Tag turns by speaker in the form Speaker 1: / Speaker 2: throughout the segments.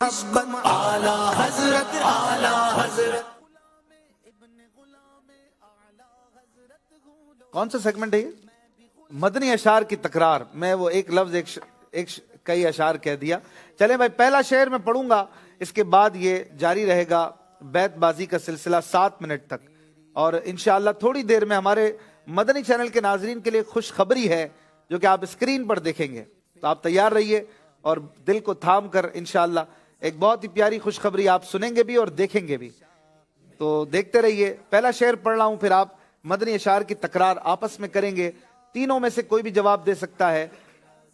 Speaker 1: आला हजरत आला हजरत।
Speaker 2: कौन सा सेगमेंट है ये? मदनी अशार की तकरार। मैं वो एक लफ्ज कई अशार कह दिया। चले भाई, पहला शेर मैं पढ़ूंगा, इसके बाद ये जारी रहेगा बैतबाजी का सिलसिला 7 मिनट तक। और इंशाअल्लाह थोड़ी देर में हमारे मदनी चैनल के नाजरीन के लिए खुशखबरी है जो कि आप स्क्रीन पर देखेंगे। तो आप तैयार रहिए और दिल को थाम कर इंशाअल्लाह एक बहुत ही प्यारी खुशखबरी आप सुनेंगे भी और देखेंगे भी। तो देखते रहिए। पहला शेर पढ़ रहा हूं, फिर आप मदनी अशार की तकरार आपस में करेंगे। तीनों में से कोई भी जवाब दे सकता है।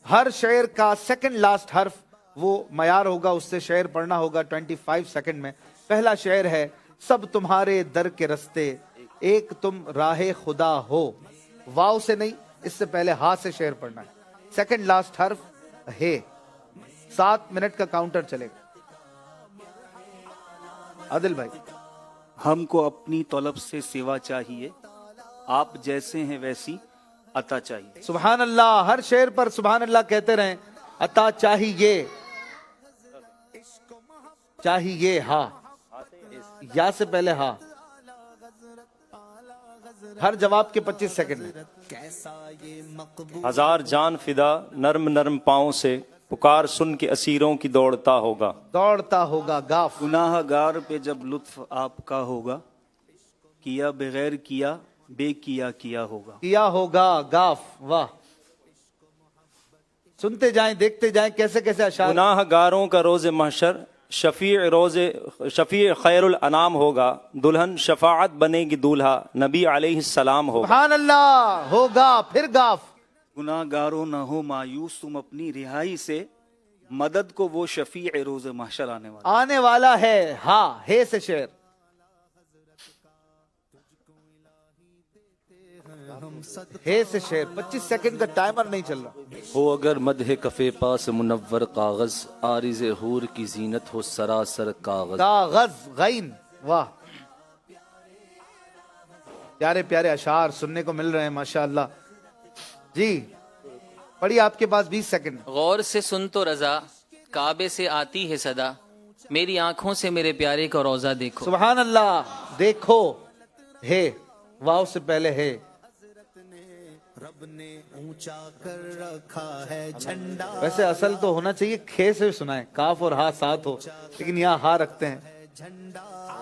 Speaker 2: हर शेर का सेकंड लास्ट हर्फ वो मयार होगा, उससे शेर पढ़ना होगा 25 सेकंड में। पहला शेर है, सब तुम्हारे दर के रस्ते एक तुम राहे खुदा हो। वाव से नहीं, इससे पहले हा से शेर पढ़ना है। सेकंड लास्ट हर्फ है। 7 मिनट का काउंटर चलेगा। आदिल भाई।
Speaker 3: हमको अपनी तलब से सिवा चाहिए, आप जैसे हैं वैसी अता चाहिए।
Speaker 2: सुभान अल्लाह। हर शेर पर सुभान अल्लाह कहते रहें। अता चाहिए, चाहिए हा, या से पहले हा। हर जवाब के 25 सेकंड में।
Speaker 4: हजार जान फिदा नर्म नर्म पाँव से, पुकार सुन के असीरों की दौड़ता होगा।
Speaker 2: दौड़ता होगा गाफ।
Speaker 3: गुनाहगार पे जब लुत्फ आपका होगा, किया बगैर किया बेकिया किया होगा।
Speaker 2: किया होगा गाफ। वाह। सुनते जाएं, देखते जाएं कैसे कैसे अशार।
Speaker 4: गुनाहगारों का रोज़े महशर शफी खैरुल अनाम होगा। दुल्हन शफाअत बनेगी दूल्हा नबी अलैहिस्सलाम होगा।
Speaker 2: सुभान अल्लाह। होगा फिर गाफ।
Speaker 3: गुनाहगारों न हो मायूस तुम अपनी रिहाई से, मदद को वो शफी रोज़े महशर आने
Speaker 2: वाला है। हा हे से शेर। हे से शेर। 25 सेकंड का टाइमर नहीं चल रहा।
Speaker 5: हो अगर मदह कफे पास मुनव्वर कागज, आरिज हूर की जीनत हो सरासर कागज।
Speaker 2: कागज गैन। वाह। प्यारे प्यारे अशार सुनने को मिल रहे हैं माशाअल्लाह। जी पढ़िए, आपके पास 20 सेकंड।
Speaker 6: गौर से सुन तो रजा, काबे से आती है सदा, मेरी आंखों से मेरे प्यारे का रोजा देखो।
Speaker 2: सुभान अल्लाह। देखो है, वाव से पहले है।
Speaker 1: रब ने ऊंचा कर रखा है झंडा।
Speaker 2: वैसे असल तो होना चाहिए खे से सुनाए, काफ और हा साथ हो, लेकिन यहाँ हा रखते हैं।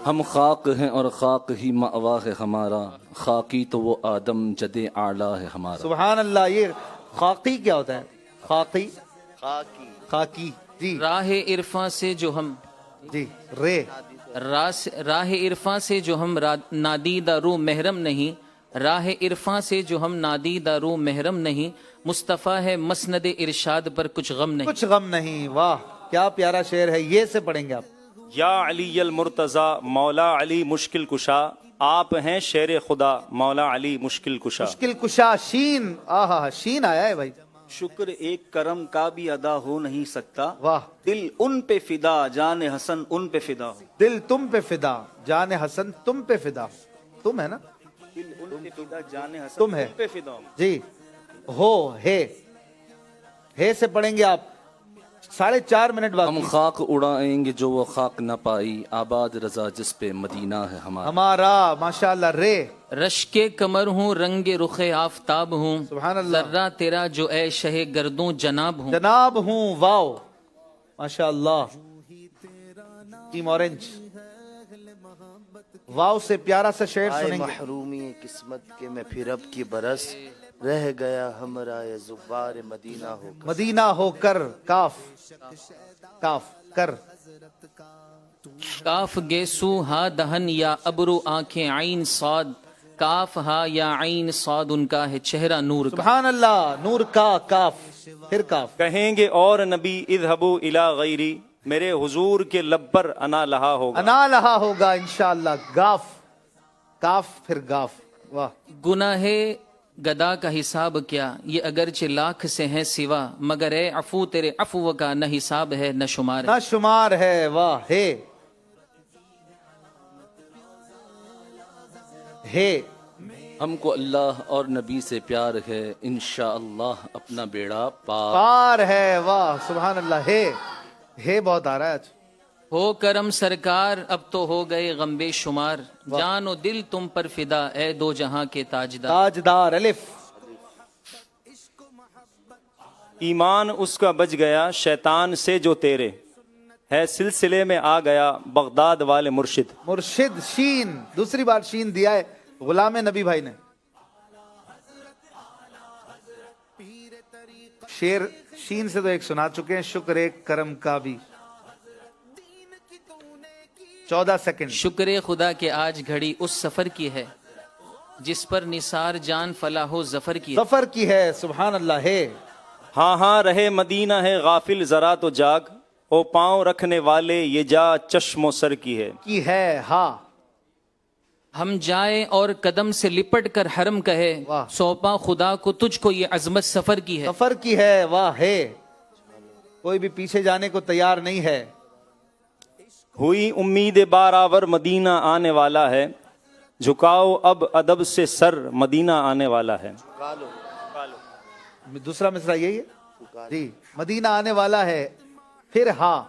Speaker 5: हम खाक हैं और खाक ही मावा है हमारा, खाकी तो वो आदम जदे आला है हमारा।
Speaker 2: सुभान अल्लाह। ये खाकी क्या होता है? खाकी खाकी जी।
Speaker 6: राह इरफा से जो हम
Speaker 2: जी रे
Speaker 6: राह इरफा से जो हम नादीदा रू महरम नहीं, राह इरफा से जो हम नादीदा रू महरम नहीं, मुस्तफ़ा है मसनद इरशाद पर कुछ गम नहीं।
Speaker 2: कुछ गम नहीं। वाह क्या प्यारा शेर है। ये से पढ़ेंगे आप।
Speaker 4: या अली अल मुर्तजा मौला अली मुश्किल कुशा, आप हैं शेर खुदा मौला अली मुश्किल कुशा।
Speaker 2: मुश्किल कुशा। शीन। आहा शीन आया है भाई।
Speaker 3: शुक्र एक करम का भी अदा हो नहीं सकता,
Speaker 2: वाह।
Speaker 3: दिल उन पे फिदा जान हसन उन पे फिदा हो।
Speaker 2: दिल तुम पे फिदा जान हसन तुम पे फिदा। तुम है ना?
Speaker 3: दिल उन पे फिदा जान हसन
Speaker 2: तुम है
Speaker 3: उन पे फिदा हो।
Speaker 2: जी। हो हे से पढ़ेंगे आप। 4.5 मिनट बाद।
Speaker 5: हम खाक उड़ाएंगे जो वो खाक न पाई, आबाद रजा जिस पे मदीना है
Speaker 2: हमारा। माशाअल्लाह। रे
Speaker 6: रश के कमर हूँ, रंगे रुखे आफताब हूँ,
Speaker 2: सुभान अल्लाह।
Speaker 6: जर्रा तेरा जो ऐ शहे गर्दों जनाब हूँ।
Speaker 2: जनाब हूँ। वाओ माशाअल्लाह। Team orange. वाव से प्यारा सा शेर सुनेंगे।
Speaker 7: महरूमी किस्मत के मैं फिर अब की बरस, रह गया हमरा ये जुबार मदीना होकर।
Speaker 2: मदीना होकर। काफ काफ कर।
Speaker 6: काफ गेसू हा दहन या अबरू आंखें आइन साद, काफ हा या आइन साद उनका है चेहरा नूर का।
Speaker 2: सुभान अल्लाह। नूर का काफ फिर काफ।
Speaker 4: कहेंगे और नबी इज़हबू इला गैरी, मेरे हुजूर के लब पर अना लहा होगा।
Speaker 2: अना लहा होगा इंशाअल्लाह। गाफ काफ फिर गाफ। वाह।
Speaker 6: गुनाहे गदा का हिसाब क्या, ये अगरचे लाख से है सिवा, मगर ए अफू तेरे अफू का न हिसाब है न शुमार है।
Speaker 2: ना शुमार है। वाह। हे
Speaker 5: हमको अल्लाह और नबी से प्यार है, इंशाअल्लाह अपना बेड़ा पार।
Speaker 2: पार है। वाह सुभान अल्लाह। हे बहुत आ रहा है आज।
Speaker 6: ہو کرم سرکار اب تو ہو گئے غم بے شمار جان و دل تم پر فدا اے دو جہاں کے تاجدار
Speaker 2: تاجدار الف
Speaker 4: ایمان اس کا بچ گیا شیطان سے جو تیرے ہے سلسلے میں آ گیا بغداد والے مرشد
Speaker 2: مرشد شین دوسری بار شین دیا ہے غلام نبی بھائی نے شیر شین سے تو ایک سنا چکے ہیں شکر ایک کرم کا بھی 14 سیکنڈ
Speaker 6: شکر خدا کہ آج گھڑی اس سفر کی ہے جس پر نثار جان فلاح و ظفر کی ہے
Speaker 2: ظفر کی ہے سبحان اللہ ہے
Speaker 4: ہاں ہاں رہے مدینہ ہے غافل ذرا تو جاگ او پاؤں رکھنے والے یہ جا چشم و سر کی ہے
Speaker 2: ہاں
Speaker 6: ہم جائے اور قدم سے لپٹ کر حرم کہے
Speaker 2: واہ۔
Speaker 6: سونپا خدا کو تجھ کو یہ عظمت سفر کی ہے
Speaker 2: سفر کی ہے واہ ہے کوئی بھی پیچھے جانے کو تیار نہیں ہے
Speaker 4: ہوئی امید بارآور مدینہ آنے والا ہے جھکاؤ اب ادب سے سر مدینہ آنے والا ہے
Speaker 2: دوسرا مصرع یہی ہے جی مدینہ آنے والا ہے پھر ہاں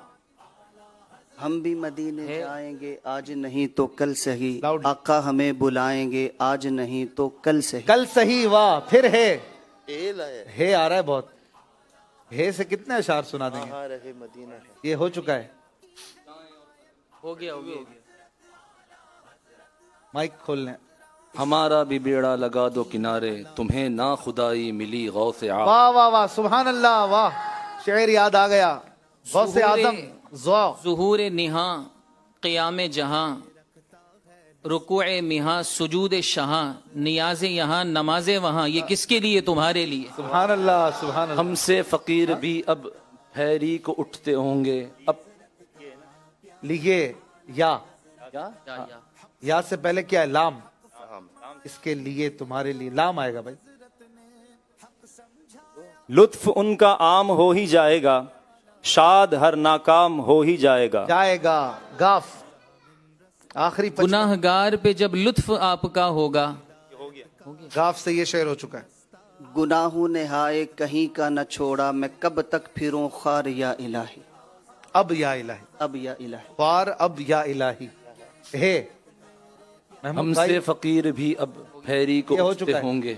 Speaker 7: ہم بھی مدینے جائیں گے آج نہیں تو کل صحیح
Speaker 2: Loud.
Speaker 7: آقا ہمیں بلائیں گے آج نہیں تو کل صحیح
Speaker 2: کل صحیح واہ پھر ہے آ رہا ہے بہت ہے سے کتنے اشعار سنا دیں گے
Speaker 7: ہاں رہے مدینہ ہے
Speaker 2: یہ ہو چکا ہے
Speaker 6: ہو گیا
Speaker 2: مائک کھول لیں
Speaker 5: ہمارا بھی بیڑا لگا دو کنارے تمہیں نا خدائی ملی غوث عام
Speaker 2: واہ واہ واہ سبحان اللہ واہ شعر یاد آ گیا غوث اعظم ذوق
Speaker 6: ظہور نہاں قیام جہاں رکوع مہاں سجود شہاں نیاز یہاں نماز وہاں یہ کس کے لیے تمہارے لیے
Speaker 2: سبحان اللہ سبحان اللہ
Speaker 5: ہم سے فقیر بھی اب پھیری کو اٹھتے ہوں گے اب
Speaker 2: لیجیے یا سے پہلے کیا ہے لام اس کے لیے تمہارے لیے لام آئے گا بھائی
Speaker 4: لطف ان کا عام ہو ہی جائے گا شاد ہر ناکام ہو ہی جائے گا
Speaker 2: گاف آخری
Speaker 6: گناہ گار پہ جب لطف آپ کا ہوگا
Speaker 2: گاف سے یہ شعر ہو چکا ہے
Speaker 7: گناہوں نے ہائے کہیں کا نہ چھوڑا میں کب تک پھروں خوار یا الہی
Speaker 2: اب یا الہی
Speaker 7: اب یا الہی
Speaker 2: خوار اب یا الہی ہے
Speaker 5: ہم سے فقیر بھی اب پھیری کو
Speaker 2: یہ ہو
Speaker 5: اٹھتے
Speaker 2: چکا ہے۔
Speaker 5: ہوں گے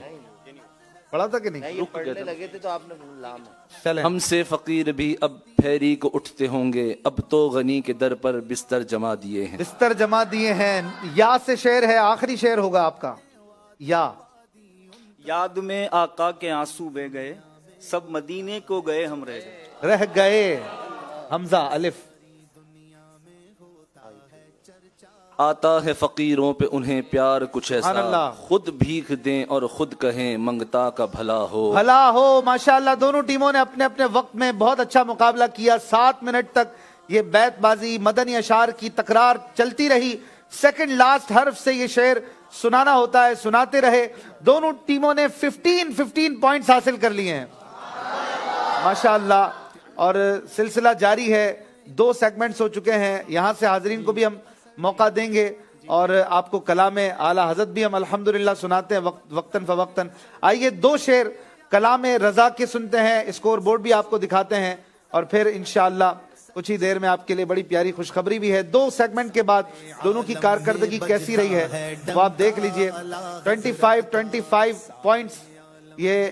Speaker 2: پڑھا تھا کہ نہیں
Speaker 7: پڑھنے لگے تھے تو آپ نے لام
Speaker 2: چلیں
Speaker 5: ہم سے فقیر بھی اب پھیری کو اٹھتے ہوں گے اب تو غنی کے در پر بستر جما دیے ہیں
Speaker 2: بستر جما دیے ہیں یا سے شعر ہے آخری شعر ہوگا آپ کا یا
Speaker 3: یاد میں آقا کے آنسو بہ گئے سب مدینے کو گئے ہم رہ گئے
Speaker 2: رہ گئے حمزہ الف
Speaker 5: آتا ہے فقیروں پہ انہیں پیار کچھ
Speaker 2: سبحان
Speaker 5: ایسا
Speaker 2: اللہ۔
Speaker 5: خود بھیک دیں اور خود کہیں منگتا کا بھلا ہو
Speaker 2: بھلا ہو ماشاءاللہ دونوں ٹیموں نے اپنے اپنے وقت میں بہت اچھا مقابلہ کیا 7 منٹ تک یہ بیت بازی مدنی اشعار کی تکرار چلتی رہی سیکنڈ لاسٹ حرف سے یہ شعر سنانا ہوتا ہے سناتے رہے دونوں ٹیموں نے 15 پوائنٹس حاصل کر لیے ہیں ماشاءاللہ اور سلسلہ جاری ہے 2 سیگمنٹس ہو چکے ہیں یہاں سے حاضرین کو بھی ہم موقع دیں گے اور آپ کو کلام اعلیٰ حضرت بھی ہم الحمدللہ سناتے ہیں وقتاً فوقتاً آئیے 2 شعر کلام رضا کے سنتے ہیں اسکور بورڈ بھی آپ کو دکھاتے ہیں اور پھر انشاءاللہ کچھ ہی دیر میں آپ کے لیے بڑی پیاری خوشخبری بھی ہے 2 سیگمنٹ کے بعد دونوں کی کارکردگی کیسی رہی ہے وہ آپ دیکھ لیجئے 25 پوائنٹس یہ